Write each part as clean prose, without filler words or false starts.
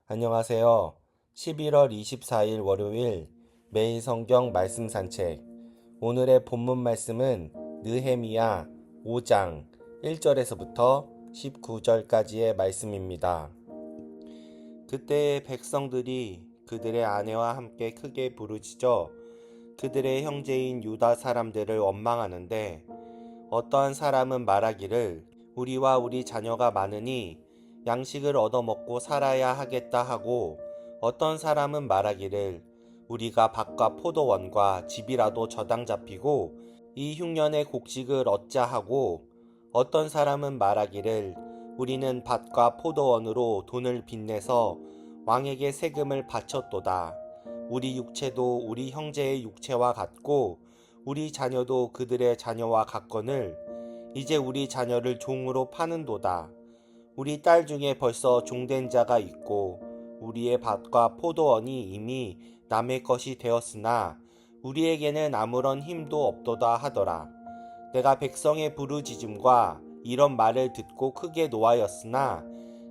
안녕하세요. 11월 24일 월요일 매일 성경 말씀 산책. 오늘의 본문 말씀은 느헤미야 5장 1절에서부터 19절까지의 말씀입니다. 그때 백성들이 그들의 아내와 함께 크게 부르짖어 그들의 형제인 유다 사람들을 원망하는데, 어떠한 사람은 말하기를 우리와 우리 자녀가 많으니 양식을 얻어먹고 살아야 하겠다 하고, 어떤 사람은 말하기를 우리가 밭과 포도원과 집이라도 저당 잡히고 이 흉년의 곡식을 얻자 하고, 어떤 사람은 말하기를 우리는 밭과 포도원으로 돈을 빚내서 왕에게 세금을 바쳤도다. 우리 육체도 우리 형제의 육체와 같고 우리 자녀도 그들의 자녀와 같거늘 이제 우리 자녀를 종으로 파는도다. 우리 딸 중에 벌써 종된 자가 있고 우리의 밭과 포도원이 이미 남의 것이 되었으나 우리에게는 아무런 힘도 없도다 하더라. 내가 백성의 부르짖음과 이런 말을 듣고 크게 노하였으나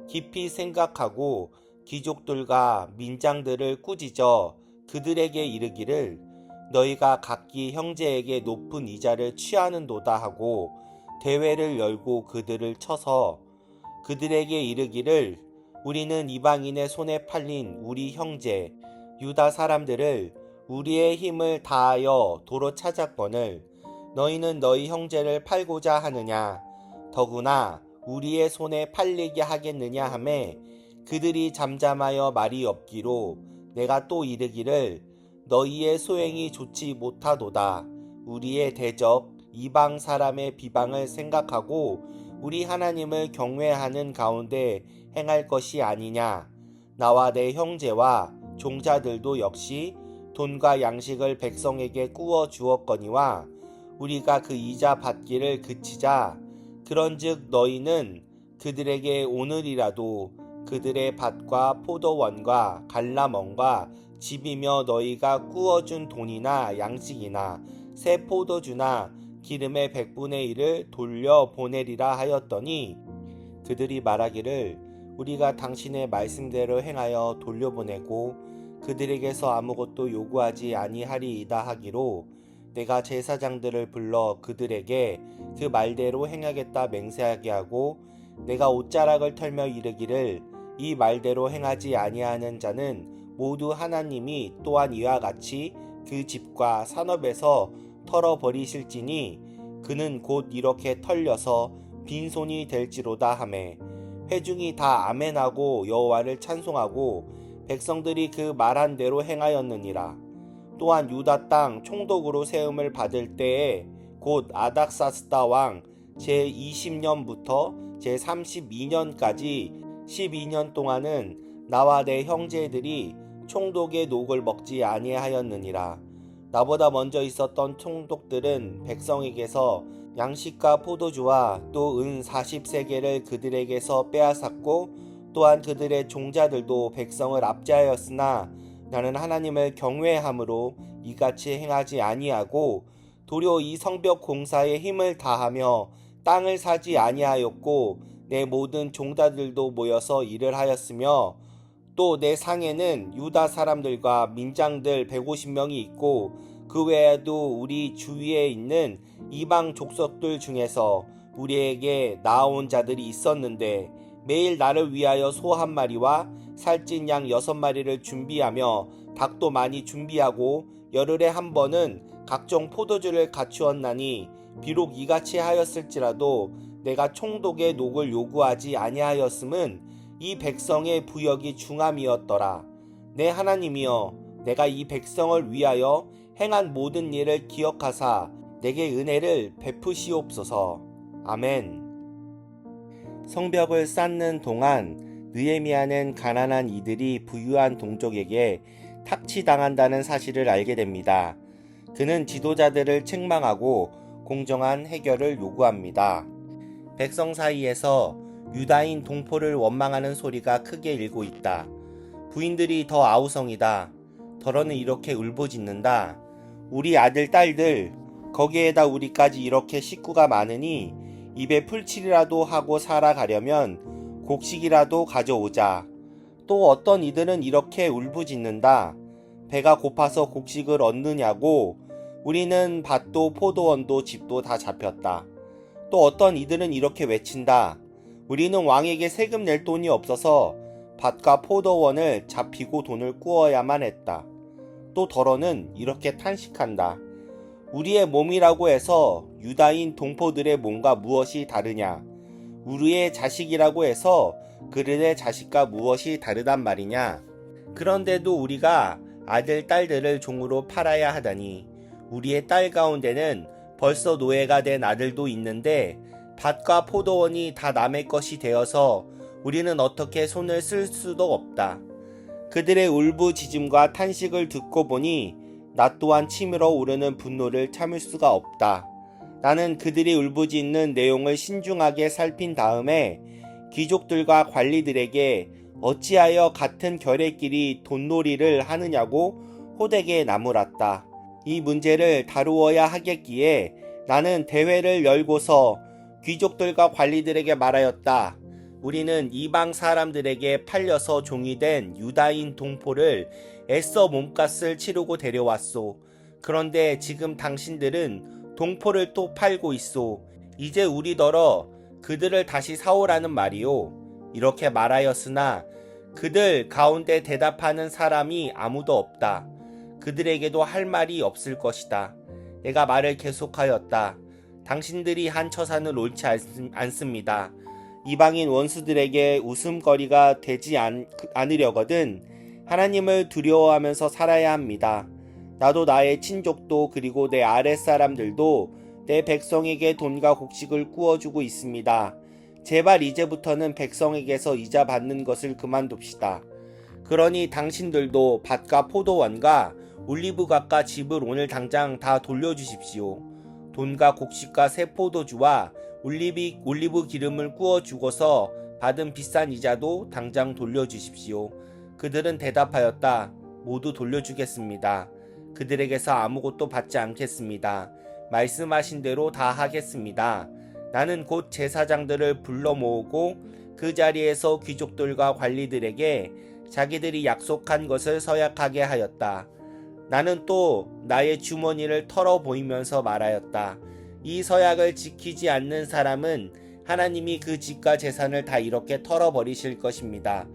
깊이 생각하고 귀족들과 민장들을 꾸짖어 그들에게 이르기를 너희가 각기 형제에게 높은 이자를 취하는도다 하고 대회를 열고 그들을 쳐서 그들에게 이르기를 우리는 이방인의 손에 팔린 우리 형제 유다 사람들을 우리의 힘을 다하여 도로 찾았거늘 너희는 너희 형제를 팔고자 하느냐? 더구나 우리의 손에 팔리게 하겠느냐 하매 그들이 잠잠하여 말이 없기로 내가 또 이르기를 너희의 소행이 좋지 못하도다. 우리의 대적 이방 사람의 비방을 생각하고 우리 하나님을 경외하는 가운데 행할 것이 아니냐. 나와 내 형제와 종자들도 역시 돈과 양식을 백성에게 꾸어 주었거니와 우리가 그 이자 받기를 그치자. 그런즉 너희는 그들에게 오늘이라도 그들의 밭과 포도원과 갈라멍과 집이며 너희가 꾸어준 돈이나 양식이나 새 포도주나 기름의 100분의 1을 돌려 보내리라 하였더니, 그들이 말하기를 우리가 당신의 말씀대로 행하여 돌려보내고 그들에게서 아무것도 요구하지 아니하리이다 하기로 내가 제사장들을 불러 그들에게 그 말대로 행하겠다 맹세하게 하고, 내가 옷자락을 털며 이르기를 이 말대로 행하지 아니하는 자는 모두 하나님이 또한 이와 같이 그 집과 산업에서 털어버리실지니 그는 곧 이렇게 털려서 빈손이 될지로다 하매 회중이 다 아멘하고 여호와를 찬송하고 백성들이 그 말한 대로 행하였느니라. 또한 유다 땅 총독으로 세움을 받을 때에 곧 아닥사스다 왕 제20년부터 제32년까지 12년 동안은 나와 내 형제들이 총독의 녹을 먹지 아니하였느니라. 나보다 먼저 있었던 총독들은 백성에게서 양식과 포도주와 또 은 40세겔을 그들에게서 빼앗았고 또한 그들의 종자들도 백성을 압제하였으나 나는 하나님을 경외함으로 이같이 행하지 아니하고 도리어 이 성벽 공사에 힘을 다하며 땅을 사지 아니하였고 내 모든 종자들도 모여서 일을 하였으며 또 내 상에는 유다 사람들과 민장들 150명이 있고 그 외에도 우리 주위에 있는 이방 족속들 중에서 우리에게 나아온 자들이 있었는데 매일 나를 위하여 소 한 마리와 살찐 양 6마리를 준비하며 닭도 많이 준비하고 열흘에 한 번은 각종 포도주를 갖추었나니 비록 이같이 하였을지라도 내가 총독의 녹을 요구하지 아니하였음은 이 백성의 부역이 중함이었더라. 내 하나님이여, 내가 이 백성을 위하여 행한 모든 일을 기억하사 내게 은혜를 베푸시옵소서. 아멘. 성벽을 쌓는 동안 느헤미야는 가난한 이들이 부유한 동족에게 탁치당한다는 사실을 알게 됩니다. 그는 지도자들을 책망하고 공정한 해결을 요구합니다. 백성 사이에서 유다인 동포를 원망하는 소리가 크게 일고 있다. 부인들이 더 아우성이다. 더러는 이렇게 울부짖는다. 우리 아들 딸들, 거기에다 우리까지 이렇게 식구가 많으니 입에 풀칠이라도 하고 살아가려면 곡식이라도 가져오자. 또 어떤 이들은 이렇게 울부짖는다. 배가 고파서 곡식을 얻느냐고. 우리는 밭도 포도원도 집도 다 잡혔다. 또 어떤 이들은 이렇게 외친다. 우리는 왕에게 세금 낼 돈이 없어서 밭과 포도원을 잡히고 돈을 꾸어야만 했다. 또 더러는 이렇게 탄식한다. 우리의 몸이라고 해서 유다인 동포들의 몸과 무엇이 다르냐? 우리의 자식이라고 해서 그들의 자식과 무엇이 다르단 말이냐? 그런데도 우리가 아들, 딸들을 종으로 팔아야 하다니. 우리의 딸 가운데는 벌써 노예가 된 아들도 있는데 밭과 포도원이 다 남의 것이 되어서 우리는 어떻게 손을 쓸 수도 없다. 그들의 울부짖음과 탄식을 듣고 보니 나 또한 치밀어 오르는 분노를 참을 수가 없다. 나는 그들이 울부짖는 내용을 신중하게 살핀 다음에 귀족들과 관리들에게 어찌하여 같은 결의끼리 돈놀이를 하느냐고 호되게 나무랐다. 이 문제를 다루어야 하겠기에 나는 대회를 열고서 귀족들과 관리들에게 말하였다. 우리는 이방 사람들에게 팔려서 종이 된 유다인 동포를 애써 몸값을 치르고 데려왔소. 그런데 지금 당신들은 동포를 또 팔고 있소. 이제 우리더러 그들을 다시 사오라는 말이오. 이렇게 말하였으나 그들 가운데 대답하는 사람이 아무도 없다. 그들에게도 할 말이 없을 것이다. 내가 말을 계속하였다. 당신들이 한 처사는 옳지 않습니다. 이방인 원수들에게 웃음거리가 되지 않으려거든 하나님을 두려워하면서 살아야 합니다. 나도 나의 친족도 그리고 내 아랫사람들도 내 백성에게 돈과 곡식을 구워주고 있습니다. 제발 이제부터는 백성에게서 이자 받는 것을 그만둡시다. 그러니 당신들도 밭과 포도원과 올리브갓과 집을 오늘 당장 다 돌려주십시오. 돈과 곡식과 새 포도주와 올리브 기름을 구워주고서 받은 비싼 이자도 당장 돌려주십시오. 그들은 대답하였다. 모두 돌려주겠습니다. 그들에게서 아무것도 받지 않겠습니다. 말씀하신 대로 다 하겠습니다. 나는 곧 제사장들을 불러 모으고 그 자리에서 귀족들과 관리들에게 자기들이 약속한 것을 서약하게 하였다. 나는 또 나의 주머니를 털어 보이면서 말하였다. 이 서약을 지키지 않는 사람은 하나님이 그 집과 재산을 다 이렇게 털어버리실 것입니다.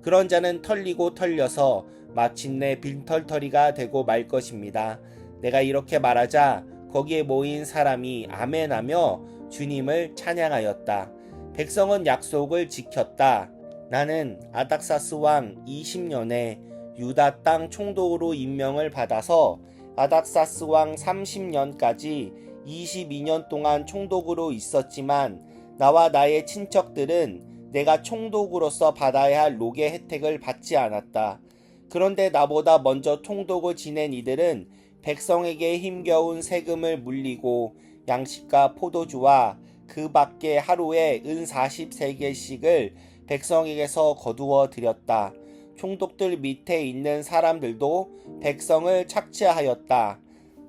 그런 자는 털리고 털려서 마침내 빈털터리가 되고 말 것입니다. 내가 이렇게 말하자 거기에 모인 사람이 아멘하며 주님을 찬양하였다. 백성은 약속을 지켰다. 나는 아닥사스 왕 20년에 유다 땅 총독으로 임명을 받아서 아닥사스 왕 30년까지 22년 동안 총독으로 있었지만 나와 나의 친척들은 내가 총독으로서 받아야 할 녹의 혜택을 받지 않았다. 그런데 나보다 먼저 총독을 지낸 이들은 백성에게 힘겨운 세금을 물리고 양식과 포도주와 그 밖에 하루에 은 40세겔씩을 백성에게서 거두어 들였다. 총독들 밑에 있는 사람들도 백성을 착취하였다.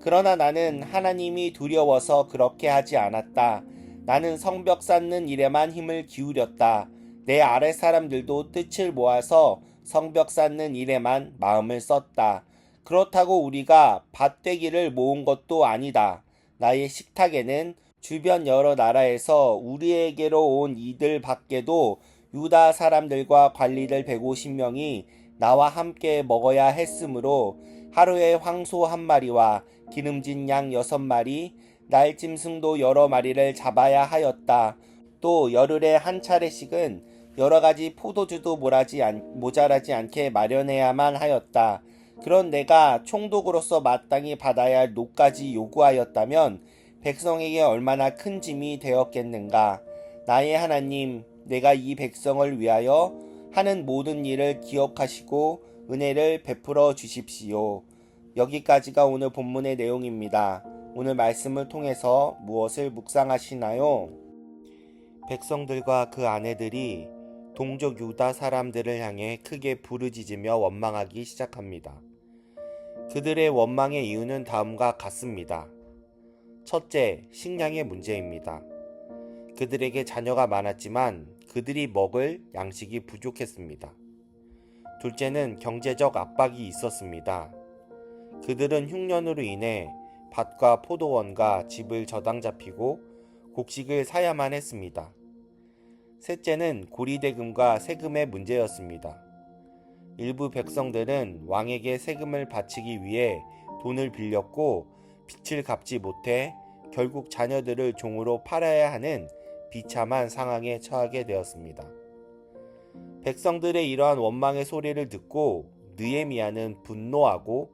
그러나 나는 하나님이 두려워서 그렇게 하지 않았다. 나는 성벽 쌓는 일에만 힘을 기울였다. 내 아랫 사람들도 뜻을 모아서 성벽 쌓는 일에만 마음을 썼다. 그렇다고 우리가 밭되기를 모은 것도 아니다. 나의 식탁에는 주변 여러 나라에서 우리에게로 온 이들 밖에도 유다 사람들과 관리들 150명이 나와 함께 먹어야 했으므로 하루에 황소 1마리와 기름진 양 6마리, 날짐승도 여러 마리를 잡아야 하였다. 또 열흘에 한 차례씩은 여러가지 포도주도 모자라지 않게 마련해야만 하였다. 그런 내가 총독으로서 마땅히 받아야 할 녹까지 요구하였다면 백성에게 얼마나 큰 짐이 되었겠는가. 나의 하나님, 내가 이 백성을 위하여 하는 모든 일을 기억하시고 은혜를 베풀어 주십시오. 여기까지가 오늘 본문의 내용입니다. 오늘 말씀을 통해서 무엇을 묵상하시나요? 백성들과 그 아내들이 동족 유다 사람들을 향해 크게 부르짖으며 원망하기 시작합니다. 그들의 원망의 이유는 다음과 같습니다. 첫째, 식량의 문제입니다. 그들에게 자녀가 많았지만 그들이 먹을 양식이 부족했습니다. 둘째는 경제적 압박이 있었습니다. 그들은 흉년으로 인해 밭과 포도원과 집을 저당 잡히고 곡식을 사야만 했습니다. 셋째는 고리대금과 세금의 문제였습니다. 일부 백성들은 왕에게 세금을 바치기 위해 돈을 빌렸고 빚을 갚지 못해 결국 자녀들을 종으로 팔아야 하는 비참한 상황에 처하게 되었습니다. 백성들의 이러한 원망의 소리를 듣고 느헤미야는 분노하고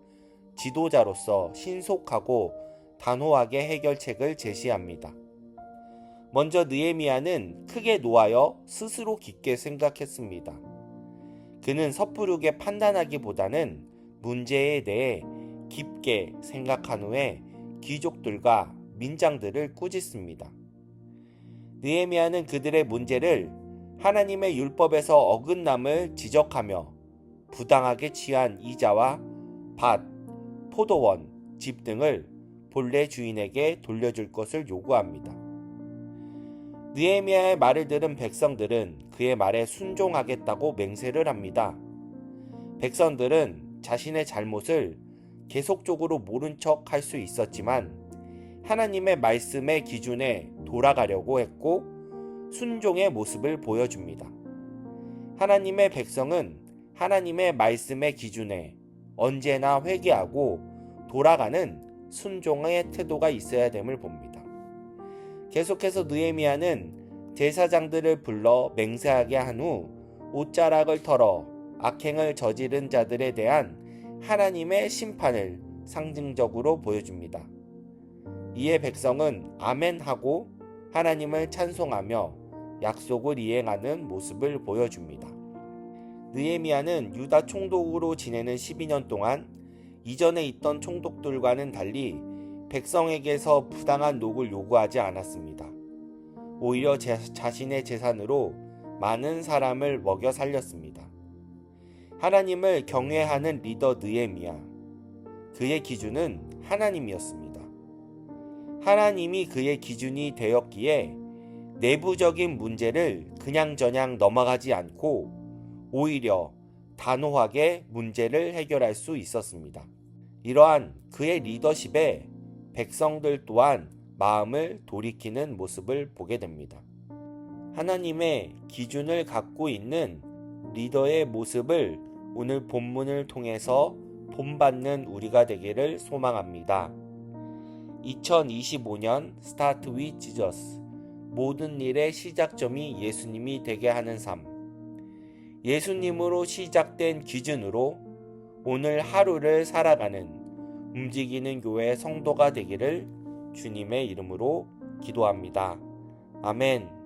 지도자로서 신속하고 단호하게 해결책을 제시합니다. 먼저 느헤미야는 크게 노하여 스스로 깊게 생각했습니다. 그는 섣부르게 판단하기보다는 문제에 대해 깊게 생각한 후에 귀족들과 민장들을 꾸짖습니다. 느헤미야는 그들의 문제를 하나님의 율법에서 어긋남을 지적하며 부당하게 취한 이자와 밭, 포도원, 집 등을 본래 주인에게 돌려줄 것을 요구합니다. 느헤미야의 말을 들은 백성들은 그의 말에 순종하겠다고 맹세를 합니다. 백성들은 자신의 잘못을 계속적으로 모른 척 할 수 있었지만 하나님의 말씀의 기준에 돌아가려고 했고 순종의 모습을 보여줍니다. 하나님의 백성은 하나님의 말씀의 기준에 언제나 회개하고 돌아가는 순종의 태도가 있어야 됨을 봅니다. 계속해서 느헤미야는 제사장들을 불러 맹세하게 한 후 옷자락을 털어 악행을 저지른 자들에 대한 하나님의 심판을 상징적으로 보여줍니다. 이에 백성은 아멘하고 하나님을 찬송하며 약속을 이행하는 모습을 보여줍니다. 느헤미야는 유다 총독으로 지내는 12년 동안 이전에 있던 총독들과는 달리 백성에게서 부당한 녹을 요구하지 않았습니다. 오히려 자신의 재산으로 많은 사람을 먹여 살렸습니다. 하나님을 경외하는 리더 느헤미야. 그의 기준은 하나님이었습니다. 하나님이 그의 기준이 되었기에 내부적인 문제를 그냥저냥 넘어가지 않고 오히려 단호하게 문제를 해결할 수 있었습니다. 이러한 그의 리더십에 백성들 또한 마음을 돌이키는 모습을 보게 됩니다. 하나님의 기준을 갖고 있는 리더의 모습을 오늘 본문을 통해서 본받는 우리가 되기를 소망합니다. 2025년 스타트 위 지저스, 모든 일의 시작점이 예수님이 되게 하는 삶. 예수님으로 시작된 기준으로 오늘 하루를 살아가는 움직이는 교회 성도가 되기를 주님의 이름으로 기도합니다. 아멘.